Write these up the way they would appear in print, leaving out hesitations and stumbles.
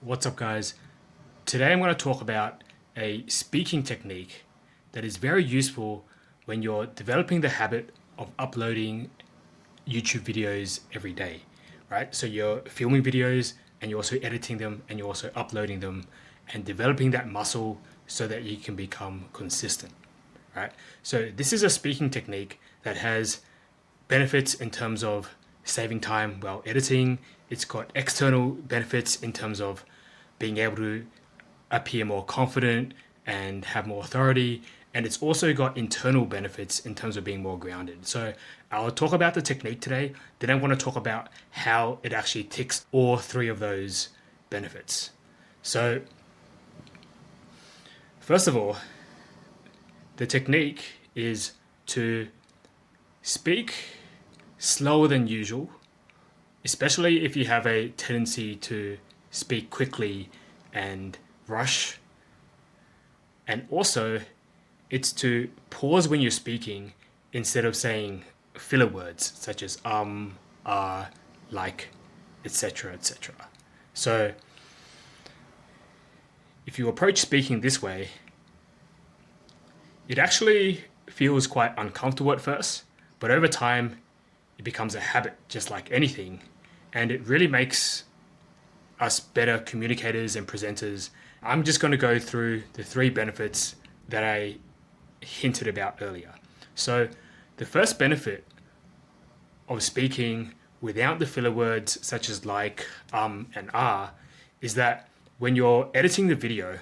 What's up, guys? Today I'm going to talk about a speaking technique that is very useful when you're developing the habit of uploading YouTube videos every day, right? So you're filming videos and you're also editing them and you're also uploading them and developing that muscle so that you can become consistent, right? So this is a speaking technique that has benefits in terms of saving time while editing. It's got external benefits in terms of being able to appear more confident and have more authority. And it's also got internal benefits in terms of being more grounded. So I'll talk about the technique today. Then I want to talk about how it actually ticks all three of those benefits. So first of all, the technique is to speak slower than usual, especially if you have a tendency to speak quickly and rush. And also, it's to pause when you're speaking instead of saying filler words such as like, etc., etc. So, if you approach speaking this way, it actually feels quite uncomfortable at first, but over time, it becomes a habit, just like anything, and it really makes us better communicators and presenters. I'm just going to go through the three benefits that I hinted about earlier. So, the first benefit of speaking without the filler words such as like, and is that when you're editing the video,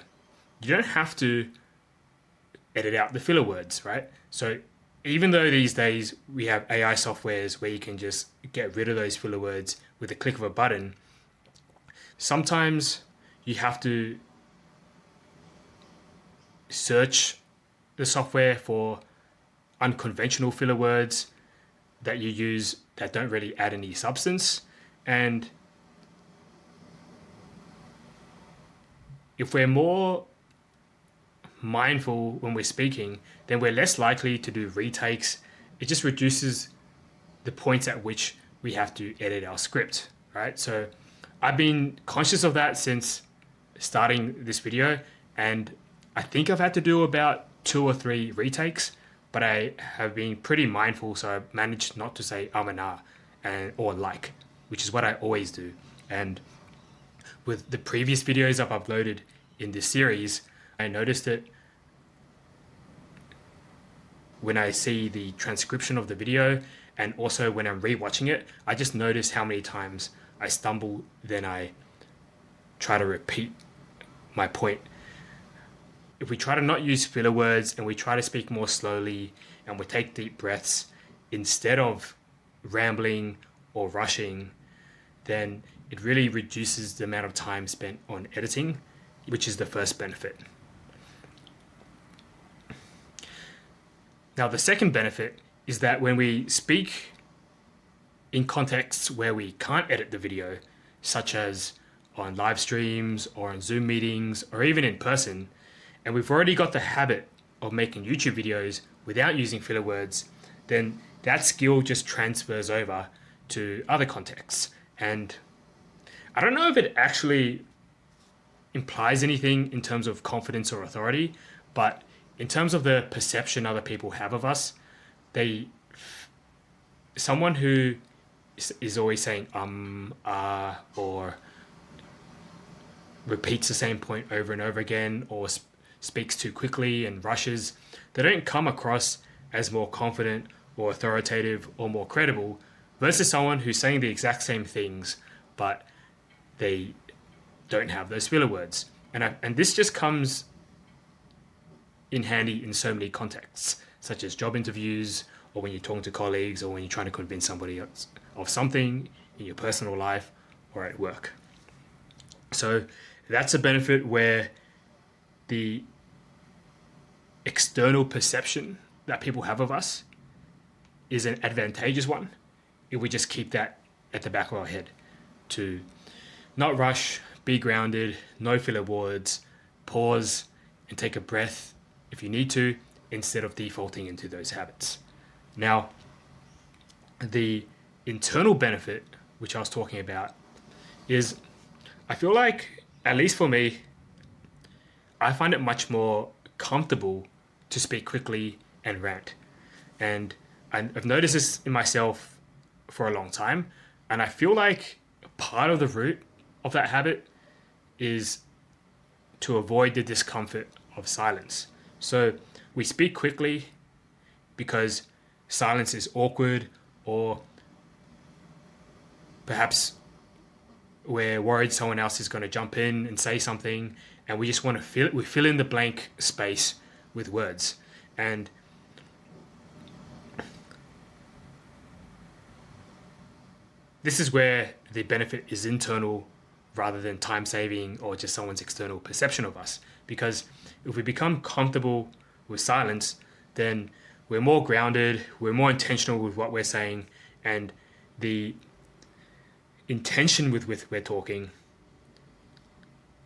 you don't have to edit out the filler words, right? So even though these days we have AI softwares where you can just get rid of those filler words with a click of a button, sometimes you have to search the software for unconventional filler words that you use that don't really add any substance. And if we're more mindful when we're speaking, then we're less likely to do retakes. It just reduces the points at which we have to edit our script, right? So I've been conscious of that since starting this video, and I think I've had to do about 2 or 3 retakes, but I have been pretty mindful, so I've managed not to say and or like, which is what I always do. And with the previous videos I've uploaded in this series, I noticed that when I see the transcription of the video and also when I'm rewatching it, I just notice how many times I stumble, then I try to repeat my point. If we try to not use filler words and we try to speak more slowly and we take deep breaths instead of rambling or rushing, then it really reduces the amount of time spent on editing, which is the first benefit. Now, the second benefit is that when we speak in contexts where we can't edit the video, such as on live streams or on Zoom meetings or even in person, and we've already got the habit of making YouTube videos without using filler words, then that skill just transfers over to other contexts. And I don't know if it actually implies anything in terms of confidence or authority, but in terms of the perception other people have of us, someone who is always saying or repeats the same point over and over again, or speaks too quickly and rushes, they don't come across as more confident or authoritative or more credible versus someone who's saying the exact same things, but they don't have those filler words. And this just comes in handy in so many contexts, such as job interviews, or when you're talking to colleagues, or when you're trying to convince somebody else of something in your personal life or at work. So that's a benefit where the external perception that people have of us is an advantageous one if we just keep that at the back of our head, to not rush, be grounded, no filler words, pause and take a breath if you need to, instead of defaulting into those habits. Now, the internal benefit, which I was talking about, is I feel like at least for me, I find it much more comfortable to speak quickly and rant. And I've noticed this in myself for a long time. And I feel like part of the root of that habit is to avoid the discomfort of silence. So we speak quickly because silence is awkward, or perhaps we're worried someone else is going to jump in and say something, and we just want to fill in the blank space with words. And this is where the benefit is internal rather than time saving or just someone's external perception of us. Because if we become comfortable with silence, then we're more grounded, we're more intentional with what we're saying, and the intention with we're talking,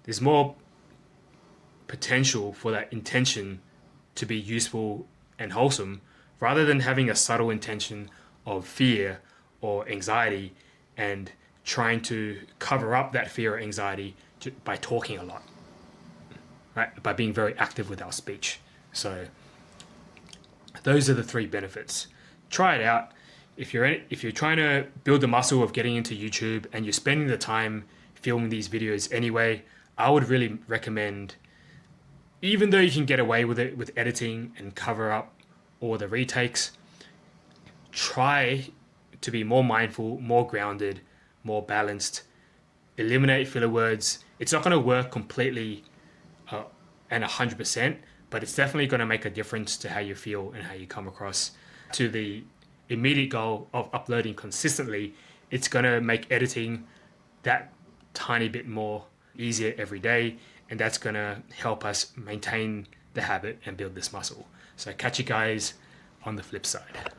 there's more potential for that intention to be useful and wholesome rather than having a subtle intention of fear or anxiety and trying to cover up that fear or anxiety by talking a lot, right? By being very active with our speech. So those are the 3 benefits. Try it out. If you're trying to build the muscle of getting into YouTube and you're spending the time filming these videos anyway, I would really recommend, even though you can get away with it with editing and cover up all the retakes, try to be more mindful, more grounded, more balanced. Eliminate filler words. It's not going to work completely and 100%, but it's definitely going to make a difference to how you feel and how you come across. To the immediate goal of uploading consistently, it's going to make editing that tiny bit more easier every day, and that's going to help us maintain the habit and build this muscle. So catch you guys on the flip side.